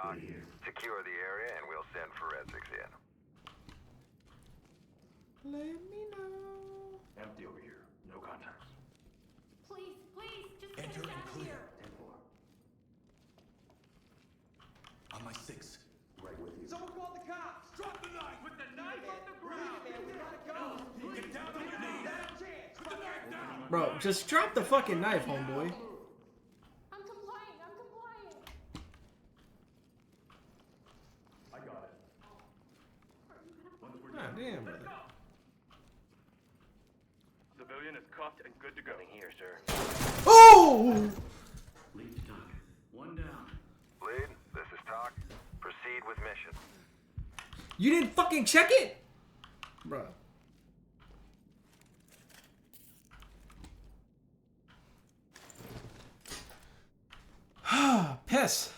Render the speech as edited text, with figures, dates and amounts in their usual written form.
Talk. Secure the area and we'll send forensics in. Let me know. Empty over here. No contacts. Please, just get Enter us and out of clear. here. 10-4. On my 6. Right with you. Someone call the cops! Drop the knife! With the knife on the ground! Man, we gotta go! Get down on your knees! Not a chance! Put the knife down! Bro, just drop the fucking knife, homeboy. I'm complying. I got it. God damn, brother. Civilian is cuffed and good to go. Nothing here, sir. Oh! Lead to Doc. One down. Lead, this is Talk. Proceed with mission. You didn't fucking check it? Bruh. Piss.